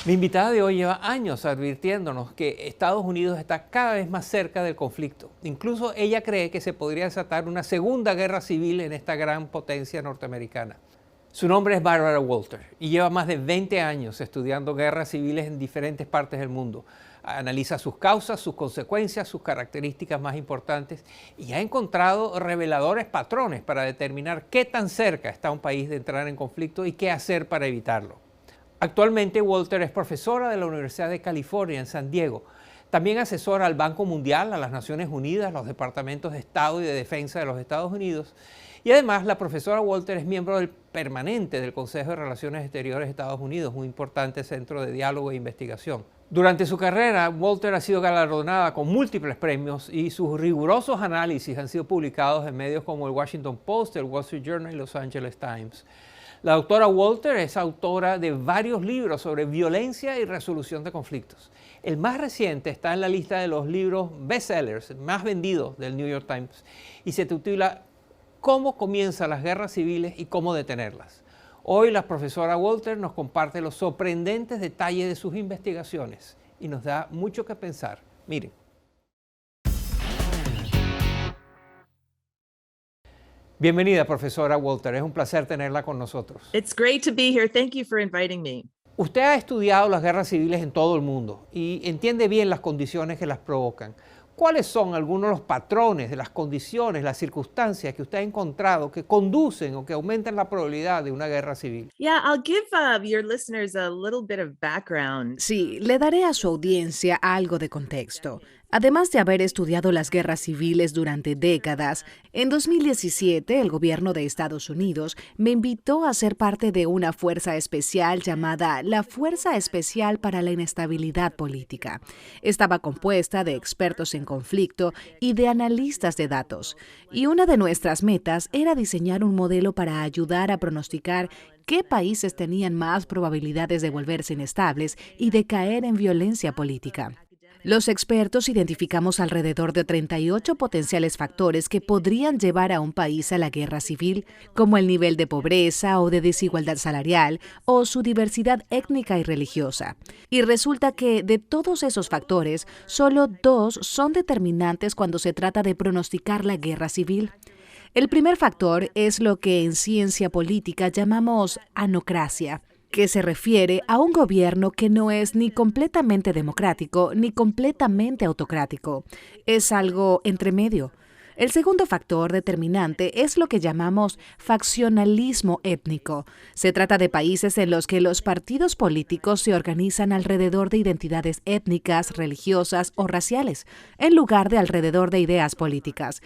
Mi invitada de hoy lleva años advirtiéndonos que Estados Unidos está cada vez más cerca del conflicto. Incluso ella cree que se podría desatar una segunda guerra civil en esta gran potencia norteamericana. Su nombre es Barbara Walters y lleva más de 20 años estudiando guerras civiles en diferentes partes del mundo. Analiza sus causas, sus consecuencias, sus características más importantes y ha encontrado reveladores patrones para determinar qué tan cerca está un país de entrar en conflicto y qué hacer para evitarlo. Actualmente, Walters es profesora de la Universidad de California en San Diego. También asesora al Banco Mundial, a las Naciones Unidas, los departamentos de Estado y de Defensa de los Estados Unidos. Y además, la profesora Walters es miembro permanente del Consejo de Relaciones Exteriores de Estados Unidos, un importante centro de diálogo e investigación. Durante su carrera, Walters ha sido galardonada con múltiples premios y sus rigurosos análisis han sido publicados en medios como el Washington Post, el Wall Street Journal y Los Angeles Times. La doctora Walters es autora de varios libros sobre violencia y resolución de conflictos. El más reciente está en la lista de los libros bestsellers más vendidos del New York Times y se titula ¿Cómo comienzan las guerras civiles y cómo detenerlas? Hoy la profesora Walters nos comparte los sorprendentes detalles de sus investigaciones y nos da mucho que pensar. Miren. Bienvenida, profesora Walters. Es un placer tenerla con nosotros. It's great to be here. Thank you for inviting me. Usted ha estudiado las guerras civiles en todo el mundo y entiende bien las condiciones que las provocan. ¿Cuáles son algunos de los patrones de las condiciones, las circunstancias que usted ha encontrado que conducen o que aumentan la probabilidad de una guerra civil? Yeah, I'll give your listeners a little bit of background. Sí, le daré a su audiencia algo de contexto. Además de haber estudiado las guerras civiles durante décadas, en 2017 el gobierno de Estados Unidos me invitó a ser parte de una fuerza especial llamada la Fuerza Especial para la Inestabilidad Política. Estaba compuesta de expertos en conflicto y de analistas de datos. Y una de nuestras metas era diseñar un modelo para ayudar a pronosticar qué países tenían más probabilidades de volverse inestables y de caer en violencia política. Los expertos identificamos alrededor de 38 potenciales factores que podrían llevar a un país a la guerra civil, como el nivel de pobreza o de desigualdad salarial o su diversidad étnica y religiosa. Y resulta que de todos esos factores, solo 2 son determinantes cuando se trata de pronosticar la guerra civil. El primer factor es lo que en ciencia política llamamos anocracia, que se refiere a un gobierno que no es ni completamente democrático ni completamente autocrático. Es algo entre medio. El segundo factor determinante es lo que llamamos faccionalismo étnico. Se trata de países en los que los partidos políticos se organizan alrededor de identidades étnicas, religiosas o raciales, en lugar de alrededor de ideas políticas.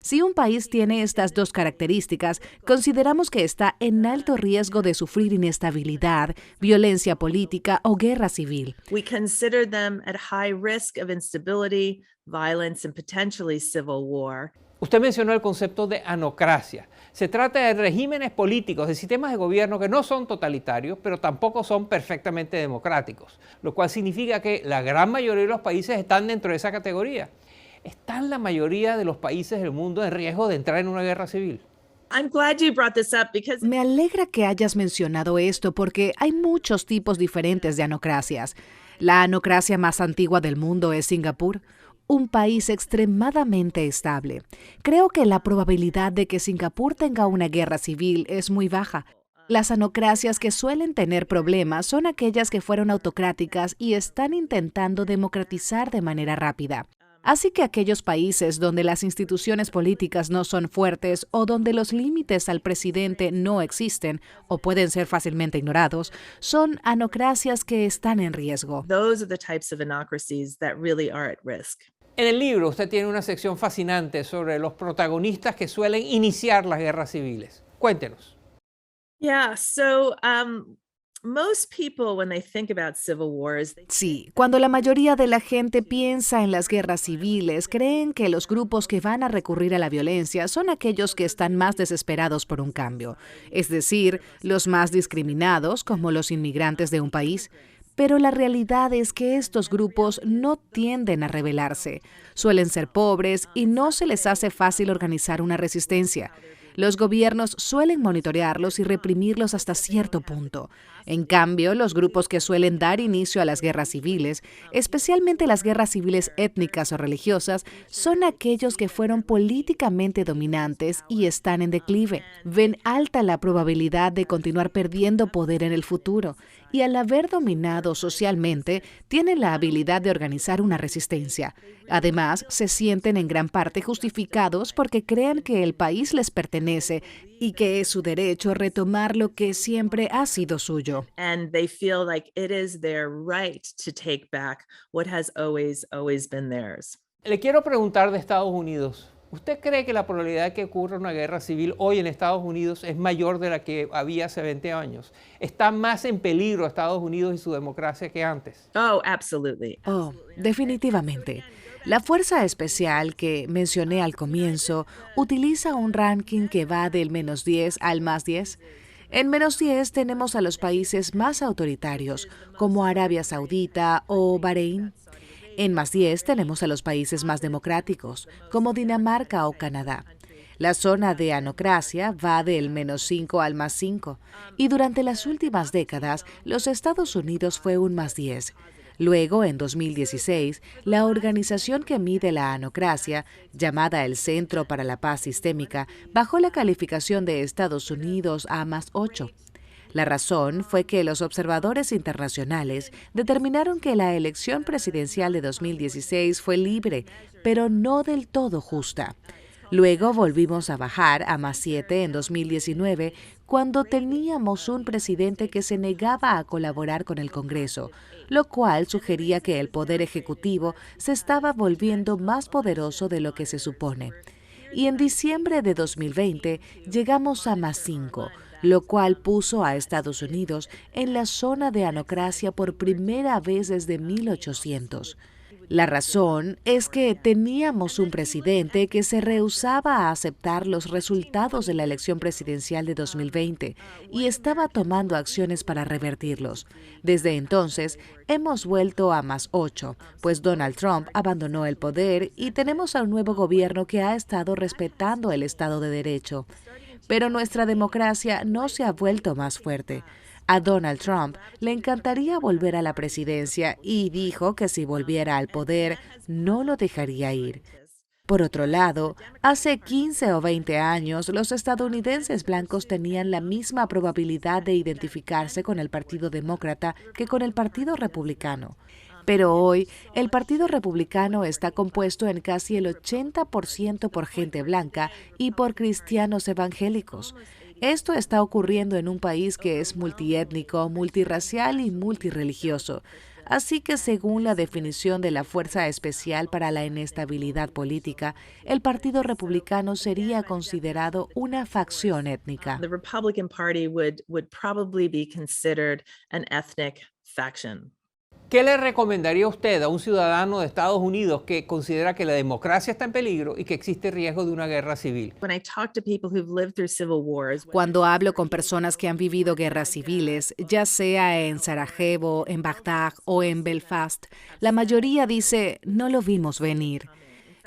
Si un país tiene estas 2 características, consideramos que está en alto riesgo de sufrir inestabilidad, violencia política o guerra civil. We consider them at high risk of instability, violence, and potentially civil war. Usted mencionó el concepto de anocracia. Se trata de regímenes políticos, de sistemas de gobierno que no son totalitarios, pero tampoco son perfectamente democráticos, lo cual significa que la gran mayoría de los países están dentro de esa categoría. ¿Están la mayoría de los países del mundo en riesgo de entrar en una guerra civil? I'm glad you brought this up because Me alegra que hayas mencionado esto porque hay muchos tipos diferentes de anocracias. La anocracia más antigua del mundo es Singapur, un país extremadamente estable. Creo que la probabilidad de que Singapur tenga una guerra civil es muy baja. Las anocracias que suelen tener problemas son aquellas que fueron autocráticas y están intentando democratizar de manera rápida. Así que aquellos países donde las instituciones políticas no son fuertes o donde los límites al presidente no existen o pueden ser fácilmente ignorados, son anocracias que están en riesgo. those are the types of anocracies that really are at risk. En el libro usted tiene una sección fascinante sobre los protagonistas que suelen iniciar las guerras civiles. Cuéntenos. Yeah, so most people, when they think about civil wars, Sí, cuando la mayoría de la gente piensa en las guerras civiles, creen que los grupos que van a recurrir a la violencia son aquellos que están más desesperados por un cambio, es decir, los más discriminados, como los inmigrantes de un país. Pero la realidad es que estos grupos no tienden a rebelarse. Suelen ser pobres y no se les hace fácil organizar una resistencia. Los gobiernos suelen monitorearlos y reprimirlos hasta cierto punto. En cambio, los grupos que suelen dar inicio a las guerras civiles, especialmente las guerras civiles étnicas o religiosas, son aquellos que fueron políticamente dominantes y están en declive. Ven alta la probabilidad de continuar perdiendo poder en el futuro y al haber dominado socialmente, tienen la habilidad de organizar una resistencia. Además, se sienten en gran parte justificados porque creen que el país les pertenece y que es su derecho retomar lo que siempre ha sido suyo. And they feel like it is their right to take back what has always been theirs. Le quiero preguntar de Estados Unidos. ¿Usted cree que la probabilidad de que ocurra una guerra civil hoy en Estados Unidos es mayor de la que había hace 20 años? ¿Está más en peligro Estados Unidos y su democracia que antes? Oh, absolutely. Oh, definitivamente. La fuerza especial que mencioné al comienzo utiliza un ranking que va del -10 al +10. En -10 tenemos a los países más autoritarios, como Arabia Saudita o Bahrein. En +10 tenemos a los países más democráticos, como Dinamarca o Canadá. La zona de anocracia va del -5 al +5, y durante las últimas décadas, los Estados Unidos fue un +10. Luego, en 2016, la organización que mide la anocracia, llamada el Centro para la Paz Sistémica, bajó la calificación de Estados Unidos a +8. La razón fue que los observadores internacionales determinaron que la elección presidencial de 2016 fue libre, pero no del todo justa. Luego volvimos a bajar a +7 en 2019, cuando teníamos un presidente que se negaba a colaborar con el Congreso, lo cual sugería que el poder ejecutivo se estaba volviendo más poderoso de lo que se supone. Y en diciembre de 2020 llegamos a +5, lo cual puso a Estados Unidos en la zona de anocracia por primera vez desde 1800. La razón es que teníamos un presidente que se rehusaba a aceptar los resultados de la elección presidencial de 2020 y estaba tomando acciones para revertirlos. Desde entonces, hemos vuelto a +8, pues Donald Trump abandonó el poder y tenemos a un nuevo gobierno que ha estado respetando el Estado de Derecho. Pero nuestra democracia no se ha vuelto más fuerte. A Donald Trump le encantaría volver a la presidencia y dijo que si volviera al poder no lo dejaría ir. Por otro lado, hace 15 o 20 años, los estadounidenses blancos tenían la misma probabilidad de identificarse con el Partido Demócrata que con el Partido Republicano. Pero hoy, el Partido Republicano está compuesto en casi el 80% por gente blanca y por cristianos evangélicos. Esto está ocurriendo en un país que es multiétnico, multirracial y multirreligioso. Así que, según la definición de la Fuerza Especial para la Inestabilidad Política, el Partido Republicano sería considerado una facción étnica. The Republican Party would probably be considered an ethnic faction. ¿Qué le recomendaría usted a un ciudadano de Estados Unidos que considera que la democracia está en peligro y que existe riesgo de una guerra civil? When I talk to people who've lived through civil wars, Cuando hablo con personas que han vivido guerras civiles, ya sea en Sarajevo, en Bagdad o en Belfast, la mayoría dice, no lo vimos venir.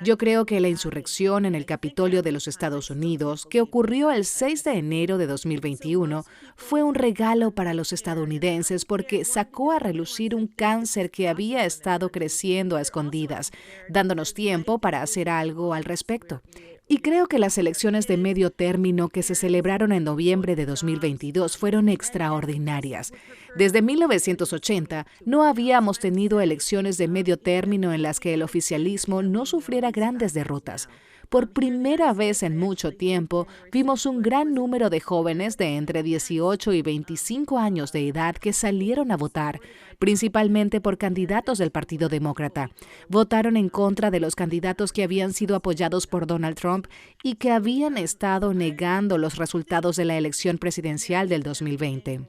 Yo creo que la insurrección en el Capitolio de los Estados Unidos, que ocurrió el 6 de enero de 2021, fue un regalo para los estadounidenses porque sacó a relucir un cáncer que había estado creciendo a escondidas, dándonos tiempo para hacer algo al respecto. Y creo que las elecciones de medio término que se celebraron en noviembre de 2022 fueron extraordinarias. Desde 1980 no habíamos tenido elecciones de medio término en las que el oficialismo no sufriera grandes derrotas. Por primera vez en mucho tiempo, vimos un gran número de jóvenes de entre 18 y 25 años de edad que salieron a votar, principalmente por candidatos del Partido Demócrata. Votaron en contra de los candidatos que habían sido apoyados por Donald Trump y que habían estado negando los resultados de la elección presidencial del 2020.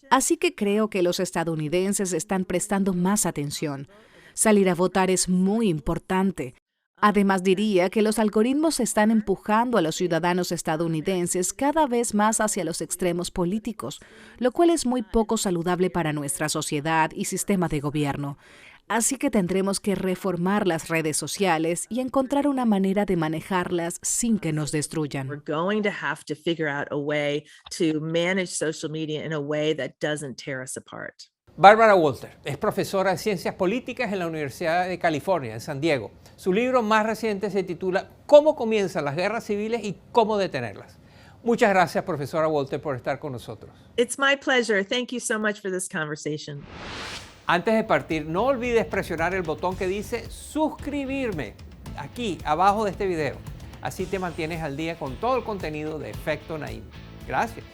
Así que creo que los estadounidenses están prestando más atención. Salir a votar es muy importante. Además, diría que los algoritmos están empujando a los ciudadanos estadounidenses cada vez más hacia los extremos políticos, lo cual es muy poco saludable para nuestra sociedad y sistema de gobierno. Así que tendremos que reformar las redes sociales y encontrar una manera de manejarlas sin que nos We're destruyan. going to have to figure out a way to manage social media in a way that doesn't tear us apart. Barbara Walter es profesora de Ciencias Políticas en la Universidad de California, en San Diego. Su libro más reciente se titula ¿Cómo comienzan las guerras civiles y cómo detenerlas? Muchas gracias, profesora Walter, por estar con nosotros. It's my pleasure. Thank you so much for this conversation. Antes de partir, no olvides presionar el botón que dice suscribirme aquí abajo de este video. Así te mantienes al día con todo el contenido de Efecto Naim. Gracias.